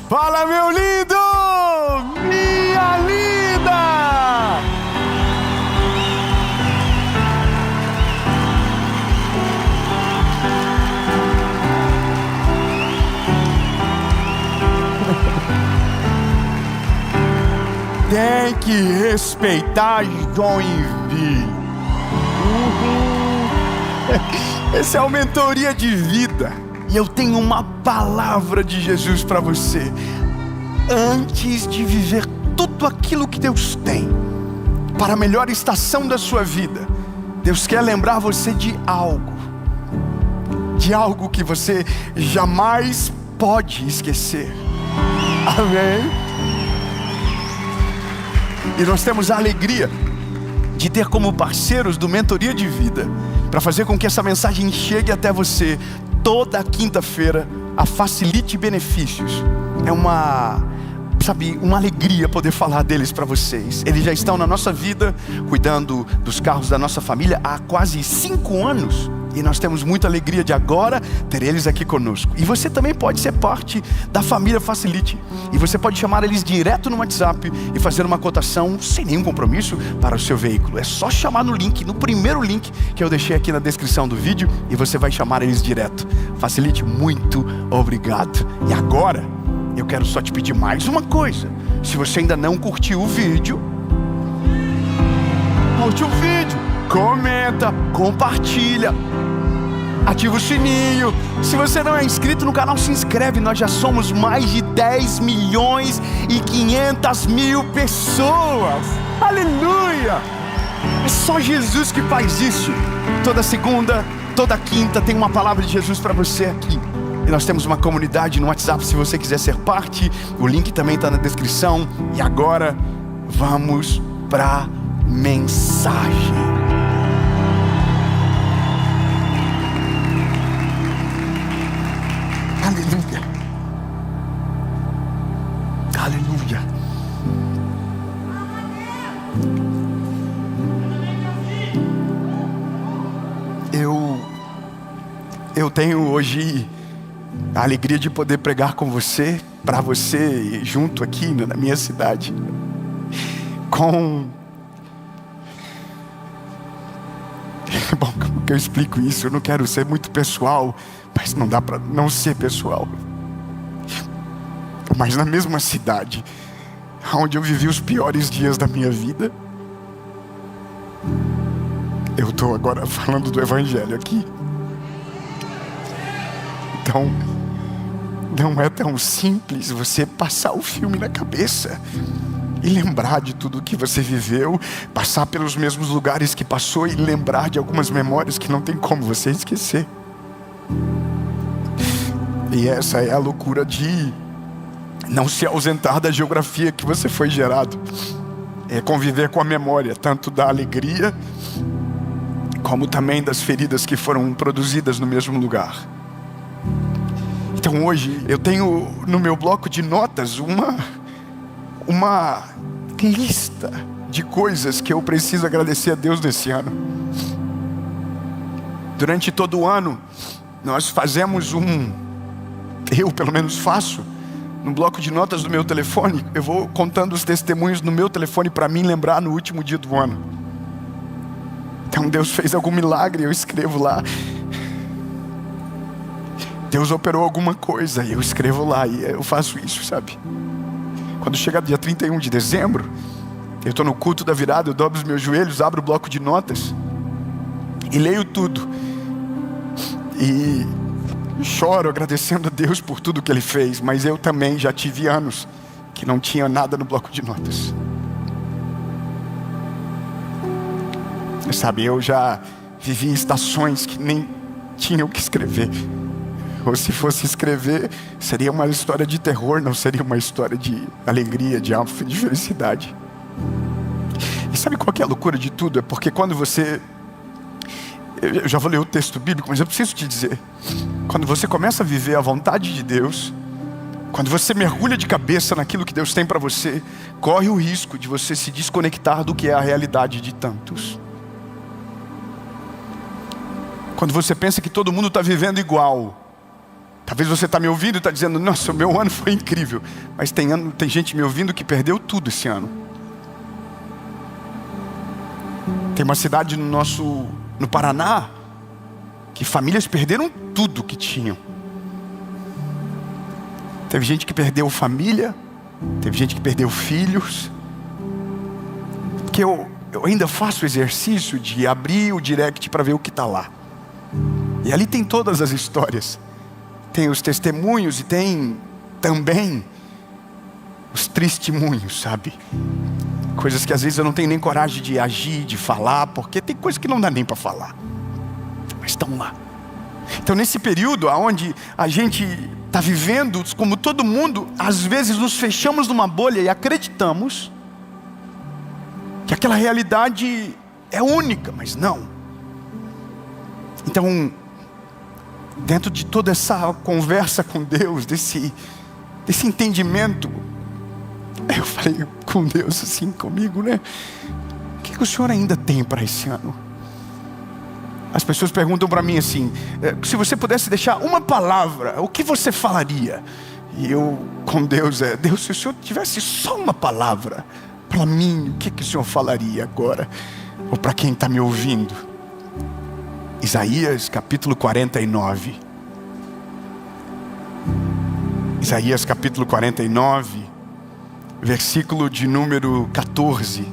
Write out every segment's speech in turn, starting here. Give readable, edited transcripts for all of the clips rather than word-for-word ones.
Fala, meu lindo! Minha linda! Tem que respeitar Joinville. Esse é o Mentoria de Vida. E eu tenho uma palavra de Jesus para você. Antes de viver tudo aquilo que Deus tem para a melhor estação da sua vida, Deus quer lembrar você de algo que você jamais pode esquecer. Amém? E nós temos a alegria de ter como parceiros do Mentoria de Vida, para fazer com que essa mensagem chegue até você toda quinta-feira, a Facilite Benefícios. É uma alegria poder falar deles para vocês. Eles já estão na nossa vida, cuidando dos carros da nossa família há quase 5 anos. E nós temos muita alegria de agora ter eles aqui conosco. E você também pode ser parte da família Facilite. E você pode chamar eles direto no WhatsApp e fazer uma cotação sem nenhum compromisso para o seu veículo. É só chamar no link, no primeiro link que eu deixei aqui na descrição do vídeo, e você vai chamar eles direto. Facilite, muito obrigado. E agora, eu quero só te pedir mais uma coisa. Se você ainda não curtiu o vídeo, curte o vídeo, comenta, compartilha, ativa o sininho. Se você não é inscrito no canal, se inscreve. Nós já somos mais de 10.500.000 pessoas. Aleluia! É só Jesus que faz isso. Toda segunda, toda quinta tem uma palavra de Jesus para você aqui. E nós temos uma comunidade no WhatsApp, se você quiser ser parte. O link também está na descrição. E agora, vamos para a mensagem. Aleluia. Aleluia. Eu tenho hoje a alegria de poder pregar com você, para você, junto aqui na minha cidade, Bom, como que eu explico isso? Eu não quero ser muito pessoal, mas não dá para não ser pessoal. Mas na mesma cidade onde eu vivi os piores dias da minha vida, eu estou agora falando do Evangelho aqui. Então, não é tão simples você passar o filme na cabeça e lembrar de tudo que você viveu, passar pelos mesmos lugares que passou e lembrar de algumas memórias que não tem como você esquecer. E essa é a loucura de não se ausentar da geografia que você foi gerado. É conviver com a memória, tanto da alegria, como também das feridas que foram produzidas no mesmo lugar. Então hoje eu tenho no meu bloco de notas uma lista de coisas que eu preciso agradecer a Deus nesse ano. Durante todo o ano nós fazemos eu pelo menos faço, no bloco de notas do meu telefone, eu vou contando os testemunhos no meu telefone para mim lembrar no último dia do ano. Então Deus fez algum milagre, eu escrevo lá. Deus operou alguma coisa, e eu escrevo lá, e eu faço isso, sabe? Quando chega dia 31 de dezembro, eu estou no culto da virada, eu dobro os meus joelhos, abro o bloco de notas e leio tudo. E choro agradecendo a Deus por tudo que Ele fez, mas eu também já tive anos que não tinha nada no bloco de notas. Sabe, eu já vivi estações que nem tinha o que escrever. Ou se fosse escrever, seria uma história de terror, não seria uma história de alegria, de felicidade. E sabe qual que é a loucura de tudo? É porque quando você... Eu já vou ler o texto bíblico, mas eu preciso te dizer. Quando você começa a viver a vontade de Deus, quando você mergulha de cabeça naquilo que Deus tem para você, corre o risco de você se desconectar do que é a realidade de tantos. Quando você pensa que todo mundo está vivendo igual, Talvez você está me ouvindo e está dizendo: nossa, o meu ano foi incrível. Mas tem gente me ouvindo que perdeu tudo esse ano. Tem uma cidade no Paraná que famílias perderam tudo que tinham. Teve gente que perdeu família, teve gente que perdeu filhos. Porque eu ainda faço o exercício de abrir o direct para ver o que está lá. E ali tem todas as histórias. Tem os testemunhos e tem também os testemunhos, sabe? Coisas que às vezes eu não tenho nem coragem de agir, de falar, porque tem coisas que não dá nem para falar. Mas estão lá. Então nesse período onde a gente está vivendo, como todo mundo, às vezes nos fechamos numa bolha e acreditamos que aquela realidade é única, mas não. Então, dentro de toda essa conversa com Deus, desse entendimento, eu falei com Deus assim comigo, né? O que o Senhor ainda tem para esse ano? As pessoas perguntam para mim assim: se você pudesse deixar uma palavra, o que você falaria? E eu com Deus, Deus, se o Senhor tivesse só uma palavra para mim, o que o Senhor falaria agora? Ou para quem está me ouvindo? Isaías capítulo 49. Isaías capítulo 49, versículo de número 14.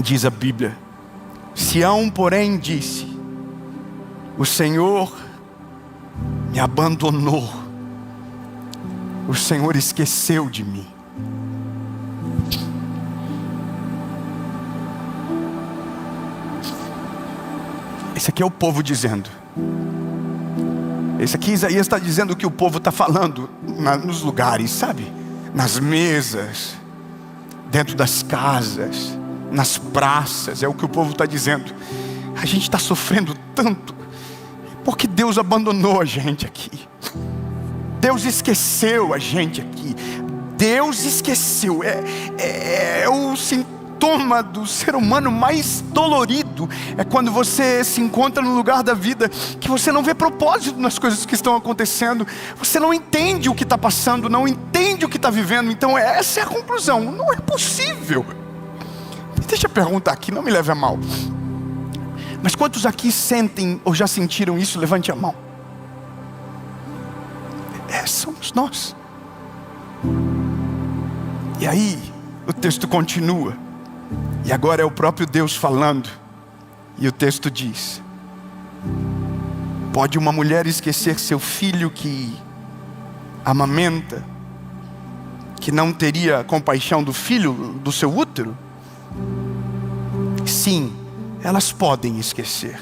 Diz a Bíblia: Sião, porém, disse: o Senhor me abandonou, o Senhor esqueceu de mim. Esse aqui é o povo dizendo. Esse aqui, Isaías está dizendo o que o povo está falando nos lugares, sabe? Nas mesas, dentro das casas, nas praças. É o que o povo está dizendo. A gente está sofrendo tanto porque Deus abandonou a gente aqui. Deus esqueceu a gente aqui. Deus esqueceu. É o sintoma do ser humano mais dolorido. É quando você se encontra no lugar da vida que você não vê propósito nas coisas que estão acontecendo. Você não entende o que está passando, não entende o que está vivendo. Então essa é a conclusão. Não é possível. Deixa eu perguntar aqui, não me leve a mal, mas quantos aqui sentem ou já sentiram isso? Levante a mão. Somos nós. E aí o texto continua. E agora é o próprio Deus falando. E o texto diz: pode uma mulher esquecer seu filho que amamenta, que não teria compaixão do filho do seu útero? Sim, elas podem esquecer.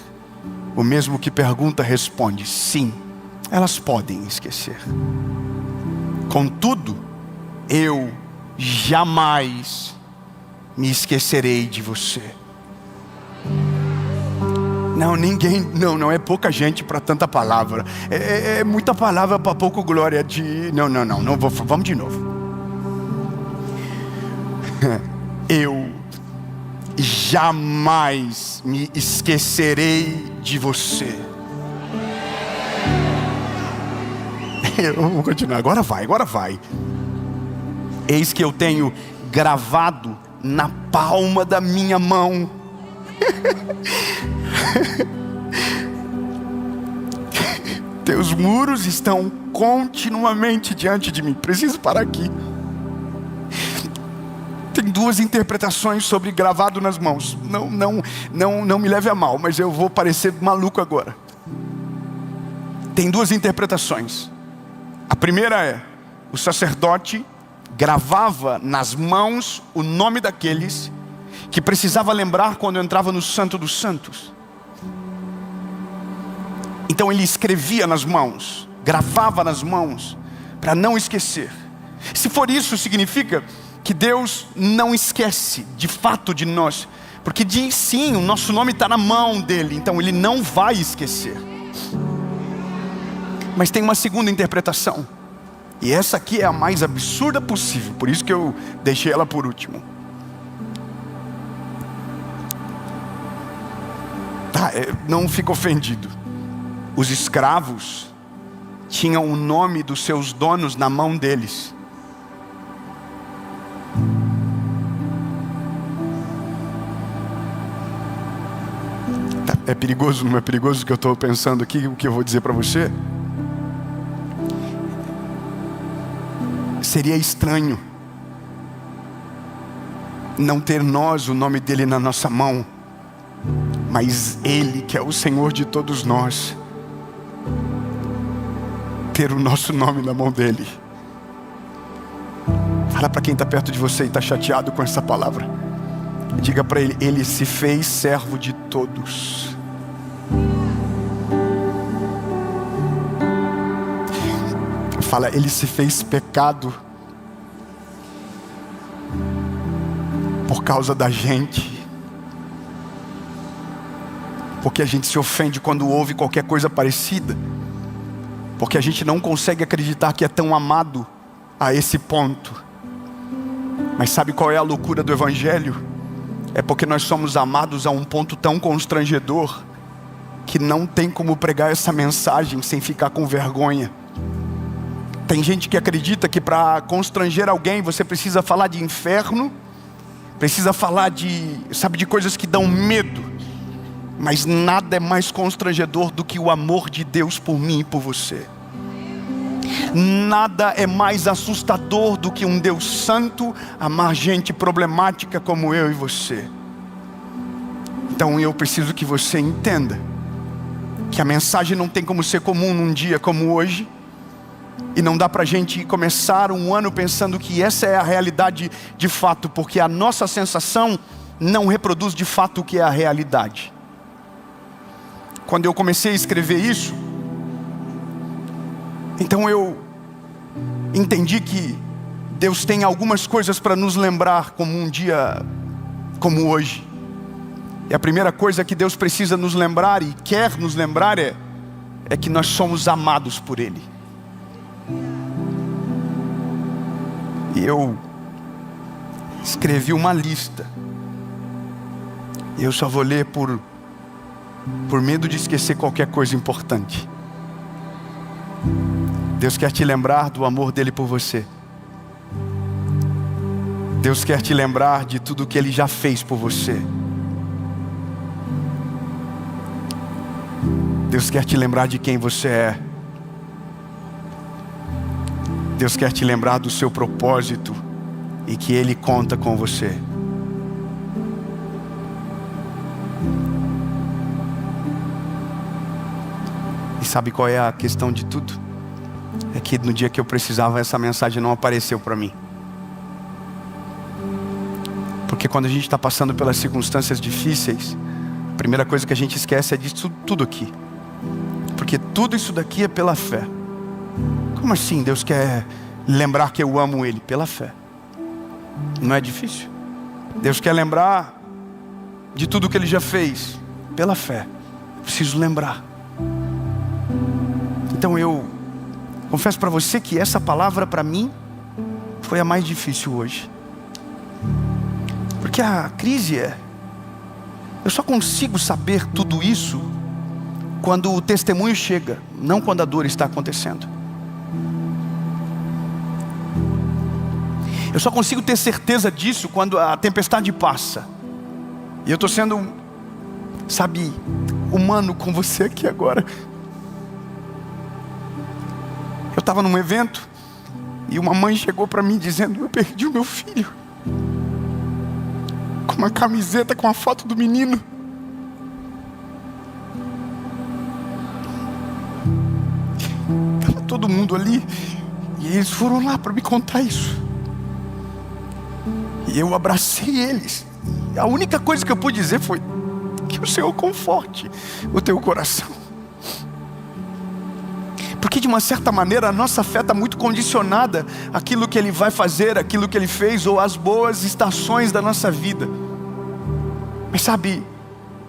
O mesmo que pergunta responde: sim, elas podem esquecer. Contudo, eu jamais me esquecerei de você. Não, ninguém, não é pouca gente para tanta palavra. É muita palavra para pouco glória de... Não, vamos de novo. Eu jamais me esquecerei de você. Eu vou continuar, agora vai. Eis que eu tenho gravado na palma da minha mão teus muros estão continuamente diante de mim. Preciso parar aqui. Tem duas interpretações sobre gravado nas mãos. Não me leve a mal, mas eu vou parecer maluco agora. Tem duas interpretações. A primeira é: o sacerdote gravava nas mãos o nome daqueles que precisava lembrar quando entrava no Santo dos Santos. Então ele escrevia nas mãos, gravava nas mãos, para não esquecer. Se for isso, significa que Deus não esquece de fato de nós, porque diz sim, o nosso nome está na mão dele, então ele não vai esquecer. Mas tem uma segunda interpretação, e essa aqui é a mais absurda possível, por isso que eu deixei ela por último. Tá, não fica ofendido. Os escravos tinham o nome dos seus donos na mão deles. É perigoso, não é perigoso o que eu estou pensando aqui, o que eu vou dizer para você? Seria estranho não ter nós o nome dele na nossa mão, mas ele, que é o Senhor de todos nós, ter o nosso nome na mão dele. Fala para quem está perto de você e está chateado com essa palavra. Diga para ele: ele se fez servo de todos. Fala: ele se fez pecado por causa da gente. Porque a gente se ofende quando ouve qualquer coisa parecida. Porque a gente não consegue acreditar que é tão amado a esse ponto. Mas sabe qual é a loucura do Evangelho? É porque nós somos amados a um ponto tão constrangedor que não tem como pregar essa mensagem sem ficar com vergonha. Tem gente que acredita que para constranger alguém você precisa falar de inferno, precisa falar de coisas que dão medo. Mas nada é mais constrangedor do que o amor de Deus por mim e por você. Nada é mais assustador do que um Deus santo amar gente problemática como eu e você. Então eu preciso que você entenda que a mensagem não tem como ser comum num dia como hoje. E não dá pra gente começar um ano pensando que essa é a realidade de fato, porque a nossa sensação não reproduz de fato o que é a realidade. Quando eu comecei a escrever isso, então eu entendi que Deus tem algumas coisas para nos lembrar como um dia como hoje. E a primeira coisa que Deus precisa nos lembrar e quer nos lembrar é que nós somos amados por Ele. E eu escrevi uma lista. Eu só vou ler por medo de esquecer qualquer coisa importante. Deus quer te lembrar do amor dele por você. Deus quer te lembrar de tudo que Ele já fez por você. Deus quer te lembrar de quem você é. Deus quer te lembrar do seu propósito e que Ele conta com você. E sabe qual é a questão de tudo? É que no dia que eu precisava, essa mensagem não apareceu para mim. Porque quando a gente está passando pelas circunstâncias difíceis, a primeira coisa que a gente esquece é disso tudo aqui. Porque tudo isso daqui é pela fé. Como assim Deus quer lembrar que eu amo Ele? Pela fé. Não é difícil? Deus quer lembrar de tudo que Ele já fez? Pela fé. Preciso lembrar. Então eu confesso para você que essa palavra para mim foi a mais difícil hoje. Porque a crise eu só consigo saber tudo isso quando o testemunho chega, não quando a dor está acontecendo. Eu só consigo ter certeza disso quando a tempestade passa. E eu estou sendo, humano com você aqui agora. Eu estava num evento e uma mãe chegou para mim dizendo: eu perdi o meu filho. Com uma camiseta com a foto do menino. Estava todo mundo ali e eles foram lá para me contar isso. E eu abracei eles. A única coisa que eu pude dizer foi: que o Senhor conforte o teu coração. Porque de uma certa maneira a nossa fé está muito condicionada àquilo que Ele vai fazer, àquilo que Ele fez, ou às boas estações da nossa vida. Mas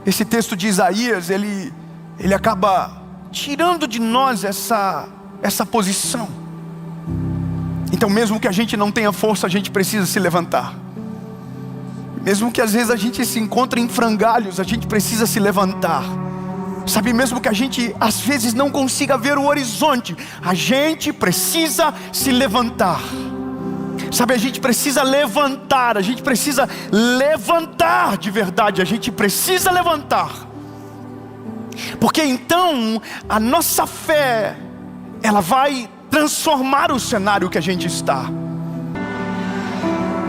esse texto de Isaías, ele acaba tirando de nós essa posição. Então mesmo que a gente não tenha força, a gente precisa se levantar. Mesmo que às vezes a gente se encontre em frangalhos, a gente precisa se levantar. Sabe, mesmo que a gente às vezes não consiga ver o horizonte, a gente precisa se levantar. Sabe, a gente precisa levantar, a gente precisa levantar de verdade, a gente precisa levantar. Porque então a nossa fé, ela vai transformar o cenário que a gente está.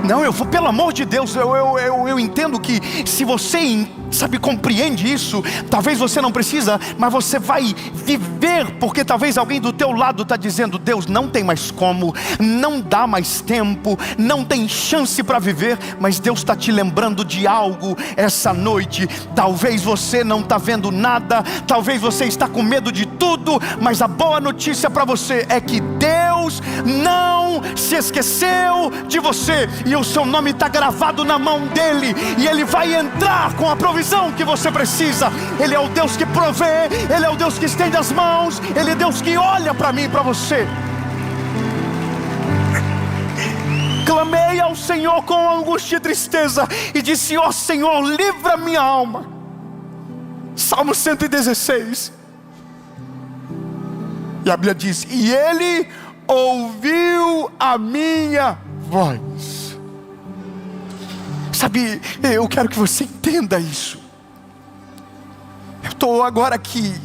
Não, eu vou, pelo amor de Deus, eu entendo que se você, sabe, compreende isso, talvez você não precisa, mas você vai viver, porque talvez alguém do teu lado está dizendo: Deus, não tem mais como, não dá mais tempo, não tem chance para viver. Mas Deus está te lembrando de algo essa noite. Talvez você não está vendo nada, talvez você está com medo de tudo, mas a boa notícia para você é que Deus não se esqueceu de você, e o seu nome está gravado na mão dele, e ele vai entrar com a provisão que você precisa. Ele é o Deus que provê, ele é o Deus que estende as mãos, ele é Deus que olha para mim e para você. Clamei ao Senhor com angústia e tristeza, e disse: ó Senhor, livra minha alma. Salmo 116. E a Bíblia diz: e ele ouviu a minha voz. Sabe, eu quero que você entenda isso. Eu estou agora aqui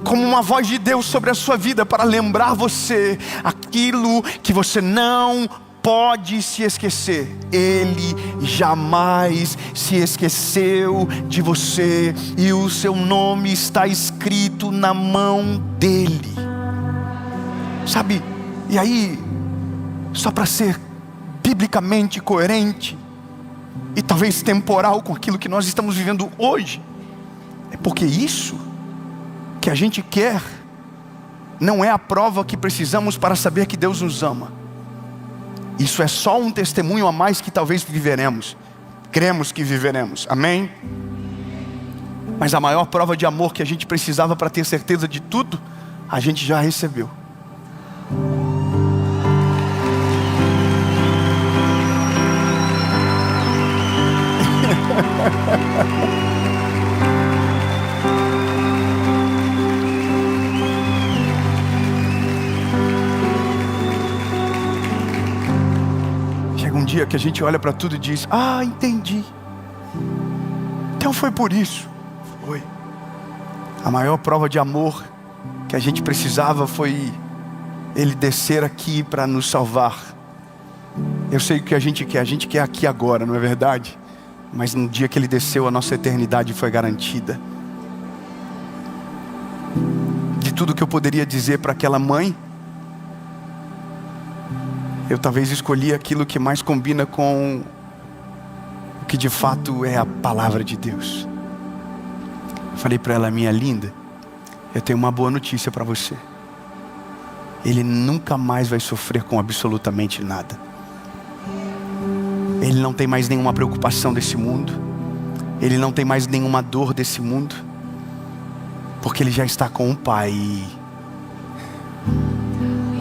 como uma voz de Deus sobre a sua vida, para lembrar você aquilo que você não pode se esquecer. Ele jamais se esqueceu de você, e o seu nome está escrito na mão dele. Sabe, e aí, só para ser biblicamente coerente e talvez temporal com aquilo que nós estamos vivendo hoje, é porque isso que a gente quer não é a prova que precisamos para saber que Deus nos ama. Isso é só um testemunho a mais que talvez viveremos, cremos que viveremos, amém? Mas a maior prova de amor que a gente precisava para ter certeza de tudo, a gente já recebeu. Chega um dia que a gente olha para tudo e diz: ah, entendi. Então foi por isso. Foi. A maior prova de amor que a gente precisava foi Ele descer aqui para nos salvar. Eu sei o que a gente quer aqui agora, não é verdade? Mas no dia que Ele desceu, a nossa eternidade foi garantida. De tudo que eu poderia dizer para aquela mãe, eu talvez escolhi aquilo que mais combina com o que de fato é a palavra de Deus. Falei para ela: minha linda, eu tenho uma boa notícia para você. Ele nunca mais vai sofrer com absolutamente nada. Ele não tem mais nenhuma preocupação desse mundo. Ele não tem mais nenhuma dor desse mundo, porque ele já está com o Pai.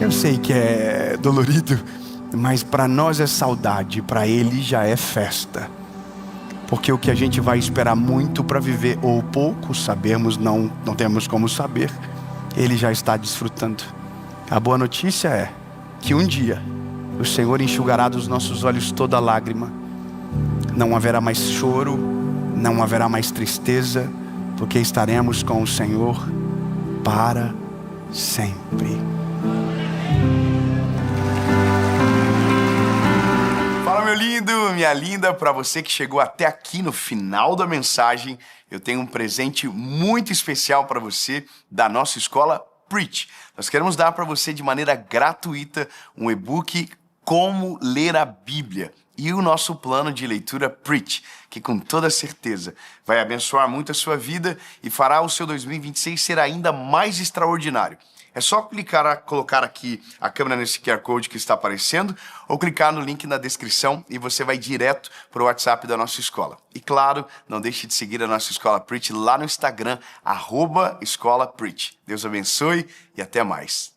Eu sei que é dolorido, mas para nós é saudade, para ele já é festa. Porque o que a gente vai esperar muito para viver, ou pouco, sabemos, não temos como saber, ele já está desfrutando. A boa notícia é que um dia o Senhor enxugará dos nossos olhos toda lágrima. Não haverá mais choro, não haverá mais tristeza, porque estaremos com o Senhor para sempre. Fala, meu lindo, minha linda, para você que chegou até aqui no final da mensagem, eu tenho um presente muito especial para você da nossa escola Preach. Nós queremos dar para você de maneira gratuita um e-book Como Ler a Bíblia e o nosso plano de leitura Preach, que com toda certeza vai abençoar muito a sua vida e fará o seu 2026 ser ainda mais extraordinário. É só colocar aqui a câmera nesse QR Code que está aparecendo, ou clicar no link na descrição e você vai direto para o WhatsApp da nossa escola. E claro, não deixe de seguir a nossa Escola Preach lá no Instagram, @Escola Preach. Deus abençoe e até mais.